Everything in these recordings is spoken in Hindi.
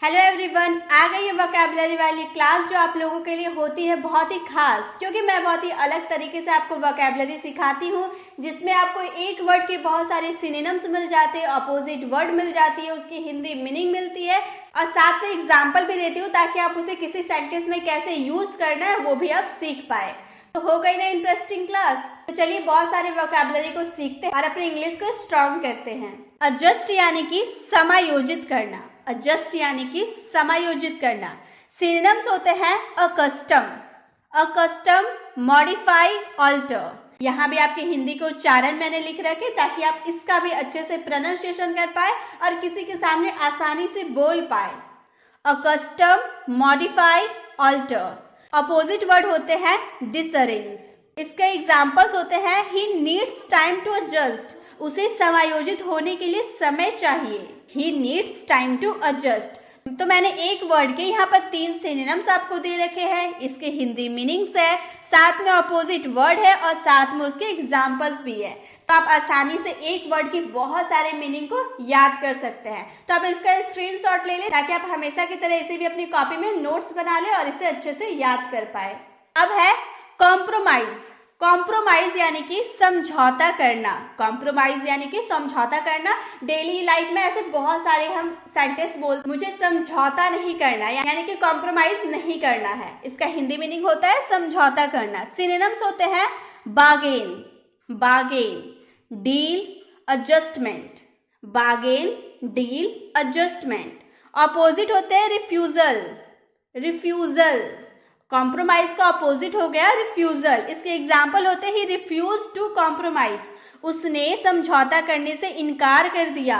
हेलो एवरीवन, आ गई है वोकैबुलरी वाली क्लास जो आप लोगों के लिए होती है बहुत ही खास, क्योंकि मैं बहुत ही अलग तरीके से आपको वोकैबुलरी सिखाती हूँ, जिसमें आपको एक वर्ड के बहुत सारे सिनोनिम्स मिल जाते हैं, अपोजिट वर्ड मिल जाती है, उसकी हिंदी मीनिंग मिलती है और साथ में एग्जाम्पल भी देती हूँ ताकि आप उसे किसी सेंटेंस में कैसे यूज करना है वो भी आप सीख पाए। तो हो गई ना इंटरेस्टिंग क्लास। तो चलिए बहुत सारे वोकैबुलरी को सीखते हैं और अपने इंग्लिश को स्ट्रॉन्ग करते हैं। एडजस्ट यानी कि समायोजित करना, एडजस्ट यानी कि समायोजित करना। सिनोनिम्स होते हैं अकस्टम, अकस्टम, मॉडिफाई, ऑल्टर। यहाँ भी आपके हिंदी के उच्चारण मैंने लिख रखे ताकि आप इसका भी अच्छे से प्रोनाउंसिएशन कर पाए और किसी के सामने आसानी से बोल पाए। Accustom, modify, alter. Opposite word होते हैं डिसअरेंज। इसके एग्जाम्पल्स होते हैं he needs time to adjust, उसे समायोजित होने के लिए समय चाहिए। He needs time to adjust. तो मैंने एक वर्ड के यहाँ पर 3 सिनोनिम्स आपको दे रखे हैं, इसके हिंदी मीनिंग्स है, साथ में अपोजिट वर्ड है और साथ में उसके एग्जाम्पल्स भी है। तो आप आसानी से एक वर्ड की बहुत सारे मीनिंग को याद कर सकते हैं। तो आप इसका स्क्रीनशॉट ले लें ताकि आप हमेशा की तरह इसे भी अपनी कॉपी में नोट्स बना लें और इसे अच्छे से याद कर पाए। अब है कॉम्प्रोमाइज। कॉम्प्रोमाइज यानी कि समझौता करना, कॉम्प्रोमाइज यानी कि समझौता करना। डेली लाइफ में ऐसे बहुत सारे हम सेंटेंस बोलते, मुझे समझौता नहीं करना, यानी कि कॉम्प्रोमाइज नहीं करना है। इसका हिंदी मीनिंग होता है समझौता करना। सिनोनिम्स होते हैं bargain, bargain, deal, adjustment, bargain, deal, adjustment. Opposite होते हैं रिफ्यूजल, रिफ्यूजल। कॉम्प्रोमाइज का अपोजिट हो गया रिफ्यूजल। इसके एग्जाम्पल होते हैं रिफ्यूज टू कॉम्प्रोमाइज, उसने समझौता करने से इनकार कर दिया।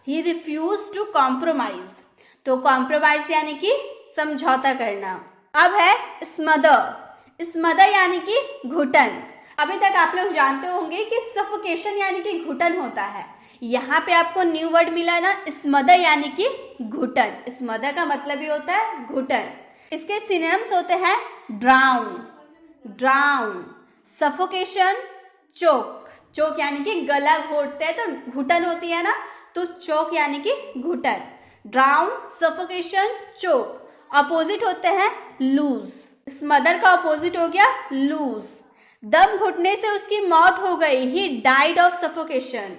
He refuse to compromise. तो कॉम्प्रोमाइज यानी कि समझौता करना। अब है स्मदर। स्मदर यानी कि घुटन। अभी तक आप लोग जानते होंगे कि सफोकेशन यानी कि घुटन होता है। यहाँ पे आपको न्यू वर्ड मिला ना, स्मदर यानी कि घुटन। स्मदर का मतलब ही होता है घुटन। इसके सिनोनिम्स होते हैं ड्राउन, ड्राउन, सफोकेशन, चोक। चोक यानी कि गला घोटते हैं तो घुटन होती है ना, तो चोक यानी कि घुटन। ड्राउन, सफोकेशन, चोक। अपोजिट होते हैं लूज। स्मदर का अपोजिट हो गया लूज। दम घुटने से उसकी मौत हो गई, ही डाइड ऑफ सफोकेशन।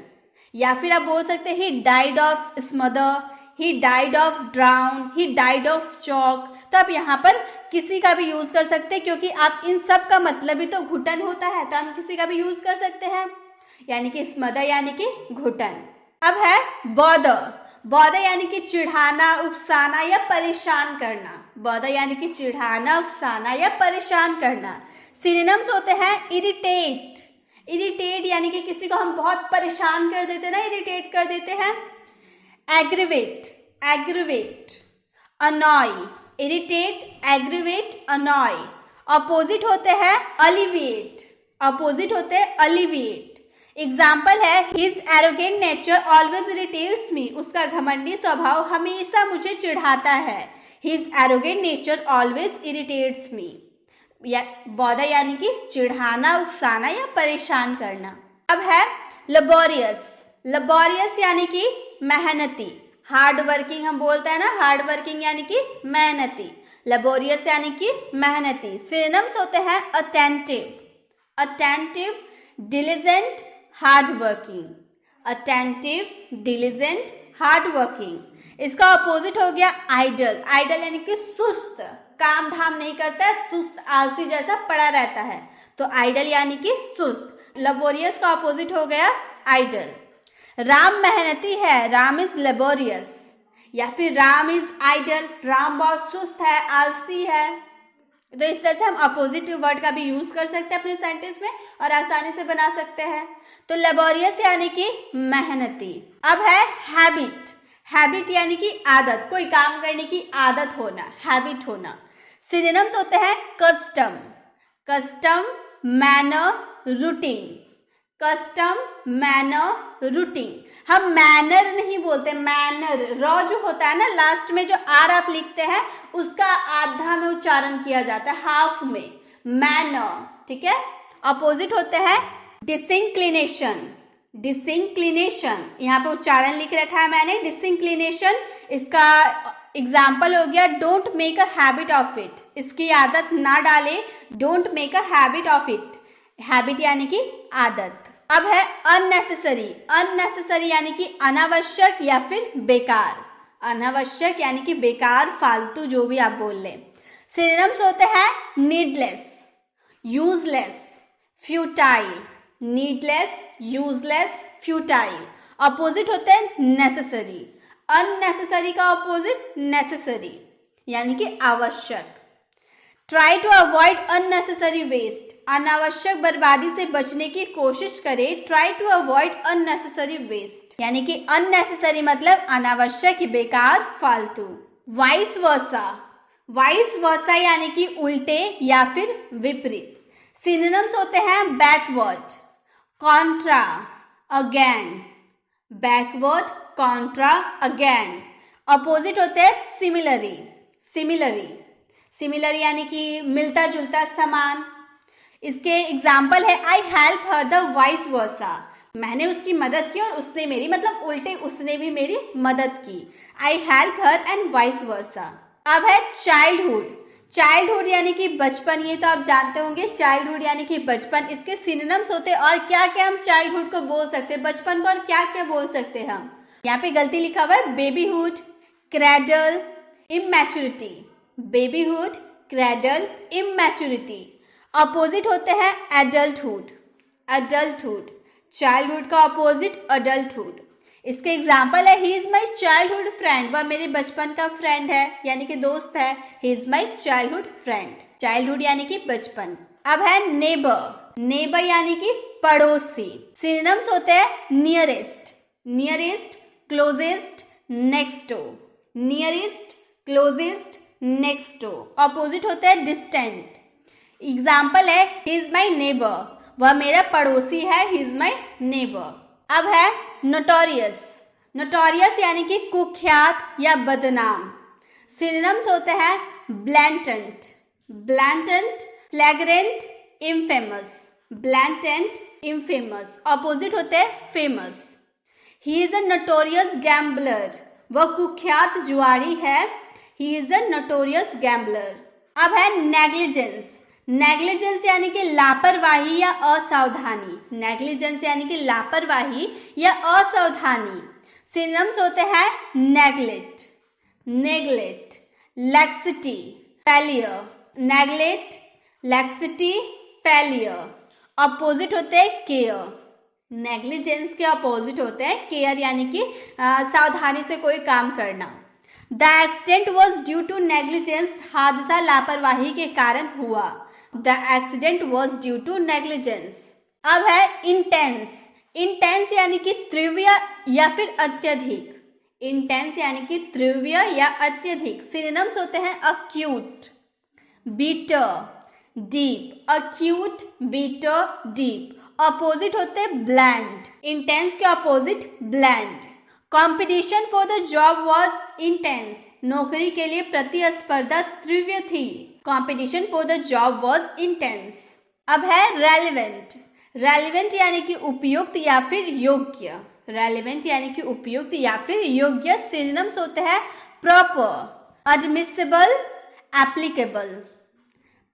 या फिर आप बोल सकते हैं he died of smother, he died of drown, he died of choke. तो आप यहाँ पर किसी का भी यूज कर सकते हैं, क्योंकि आप इन सब का मतलब ही तो घुटन होता है, तो हम किसी का भी यूज कर सकते हैं, यानी कि स्मदर यानी कि घुटन। अब है बॉदर। बॉदर यानी कि चिढ़ाना, उकसाना या परेशान करना। बॉदर यानी कि चिढ़ाना, उकसाना या परेशान करना। सिनोनिम्स होते हैं इरिटेट। इरिटेट यानी कि किसी को हम बहुत परेशान कर देते हैं ना, इरिटेट कर देते हैं। Aggravate, aggravate, annoy, irritate, aggravate, annoy. Opposite होते हैं अलिविएट, अपोजिट होते हैं अलिविएट। एग्जाम्पल है his arrogant nature always irritates me, उसका घमंडी स्वभाव हमेशा मुझे चिढ़ाता है। His arrogant nature always irritates me. Bother यानी कि चिढ़ाना, उकसाना या परेशान करना। अब है लेबोरियस। लेबोरियस यानी कि मेहनती, हार्ड वर्किंग हम बोलते हैं ना, हार्ड वर्किंग यानी कि मेहनती। लेबोरियस यानी कि मेहनती। सिनोनिम्स होते हैं attentive, attentive, diligent, hard working. Attentive, diligent, hard working. इसका अपोजिट हो गया आइडल। आइडल यानी कि सुस्त, काम धाम नहीं करता है, सुस्त, आलसी जैसा पड़ा रहता है, तो आइडल यानी कि सुस्त। लेबोरियस का अपोजिट हो गया आइडल। राम मेहनती है, राम इज लेबोरियस, या फिर राम इज आइडल, राम बहुत सुस्त है, आलसी है। तो इस तरह से हम अपोजिट वर्ड का भी यूज कर सकते हैं अपने सेंटेंस में और आसानी से बना सकते हैं। तो लेबोरियस यानी कि मेहनती। अब है हैबिट। हैबिट यानी कि आदत, कोई काम करने की आदत होना, हैबिट होना। सिनोनिम्स होते हैं custom, custom, manner, routine. Custom, manner, routine. हम मैनर नहीं बोलते, मैनर, र जो होता है ना लास्ट में, जो आर आप लिखते हैं उसका आधा में उच्चारण किया जाता है, हाफ में, मैनर, ठीक है। अपोजिट होते हैं डिसिंक्लिनेशन, डिसिंक्लिनेशन। यहाँ पे उच्चारण लिख रखा है मैंने, डिसिंक्लिनेशन। इसका एग्जाम्पल हो गया don't make a habit of it, इसकी आदत ना डाले, don't make a habit of it, habit यानी कि आदत। अब है अननेसेसरी, अननेसेसरी यानी कि अनावश्यक या फिर बेकार, अनावश्यक यानी कि बेकार, फालतू, जो भी आप बोल लें। सिनोनिम्स होते हैं needless, useless, futile, needless, useless, futile. Opposite होते हैं नेसेसरी, अननेसेसरी का अपोजिट नेसेसरी यानी कि आवश्यक। Try to avoid unnecessary waste, अनावश्यक बर्बादी से बचने की कोशिश करें। Try to avoid unnecessary waste यानी कि अननेसेसरी मतलब अनावश्यक, बेकार, फालतू। वाइस वर्सा, वाइस वर्सा यानी कि उल्टे या फिर विपरीत। सिनोनिम्स होते हैं backward, Contra, again, backward, Contra, again. Opposite होते हैं सिमिलरी, सिमिलरी, सिमिलरी यानी कि मिलता जुलता, समान। इसके एग्जाम्पल है I help her the vice versa, मैंने उसकी मदद की और उसने मेरी, मतलब उल्टे उसने भी मेरी मदद की। I help her and vice versa. अब है चाइल्डहुड, चाइल्डहुड यानी कि बचपन, ये तो आप जानते होंगे, चाइल्डहुड यानी कि बचपन। इसके सिनोनिम्स होते हैं और क्या क्या हम चाइल्डहुड को बोल सकते हैं, बचपन को और क्या क्या बोल सकते हैं हम। यहाँ पे गलती लिखा हुआ है babyhood, cradle, immaturity, babyhood, cradle, immaturity. Opposite होते हैं एडल्टहुड, एडल्टहुड, चाइल्डहुड का अपोजिट अडल्टहुड। इसके एग्जाम्पल है he is my childhood friend, वह मेरे बचपन का फ्रेंड है यानी कि दोस्त है, he is my childhood friend, childhood यानी कि बचपन। अब है नेबर, नेबर यानी कि पड़ोसी। सिनोनिम्स होते हैं nearest, nearest, closest, next to, nearest, closest, next to. Opposite होते हैं डिस्टेंट। एग्जाम्पल है ही इज माई नेबर, वह मेरा पड़ोसी है, ही इज माई नेबर। अब है नोटोरियस, नोटोरियस यानी कि कुख्यात या बदनाम। सिनोनिम्स होते हैं ब्लैंटेंट, ब्लैंटेंट, फ्लैग्रेंट, इनफेमस, ब्लैंटेंट, इनफेमस। अपोजिट होते हैं famous. He is a notorious gambler, वह कुख्यात जुआरी है, he is a notorious gambler. अब है नेग्लिजेंस, नेग्लिजेंस यानी कि लापरवाही या असावधानी, नेग्लिजेंस यानी कि लापरवाही या असावधानी। सिनोनिम्स होते हैं neglect, neglect, laxity, failure, neglect, laxity, failure. Opposite होते हैं केयर, नेग्लिजेंस के अपोजिट होते हैं केयर यानी कि सावधानी से कोई काम करना। The accident was due to negligence, हादसा लापरवाही के कारण हुआ। The accident was due to negligence. अब है इंटेंस, इंटेंस यानी कि तीव्र या फिर अत्यधिक, इंटेंस यानी कि तीव्र या अत्यधिक। सिनोनिम्स होते हैं acute, bitter, deep, acute, bitter, deep. Opposite होते हैं ब्लैंड, इंटेंस के opposite bland. Competition for the job was intense, नौकरी के लिए प्रतिस्पर्धा तीव्र थी। Competition for the job was intense. अब है रेलिवेंट, रेलिवेंट यानी कि उपयुक्त या फिर योग्य, रेलिवेंट यानी कि उपयुक्त या फिर योग्य। सिनोनिम्स होते हैं proper, admissible, applicable,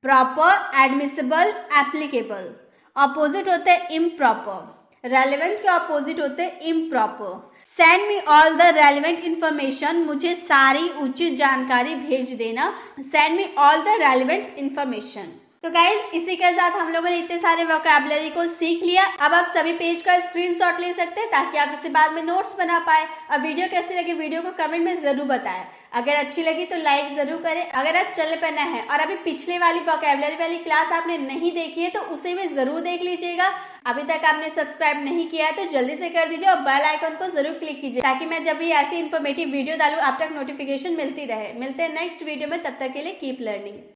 proper, admissible, applicable. Opposite होते हैं इम्प्रॉपर, रेलिवेंट के अपोजिट होते हैं improper. Send me all the relevant information, मुझे सारी उचित जानकारी भेज देना। Send me all the relevant information. तो गाइज इसी के साथ हम लोगों ने इतने सारे वोकैबुलरी को सीख लिया। अब आप सभी पेज का स्क्रीनशॉट ले सकते हैं ताकि आप इसे बाद में नोट्स बना पाए। अब वीडियो कैसी लगी वीडियो को कमेंट में जरूर बताएं। अगर अच्छी लगी तो लाइक जरूर करें। अगर आप चैनल पर नए हैं और अभी पिछले वाली वोकैबुलरी वाली क्लास आपने नहीं देखी है तो उसे भी जरूर देख लीजिएगा। अभी तक आपने सब्सक्राइब नहीं किया है तो जल्दी से कर दीजिए और बेल आइकन को जरूर क्लिक कीजिए ताकि मैं जब भी ऐसी इन्फॉर्मेटिव वीडियो डालूं आप तक नोटिफिकेशन मिलती रहे। मिलते हैं नेक्स्ट वीडियो में, तब तक के लिए कीप लर्निंग।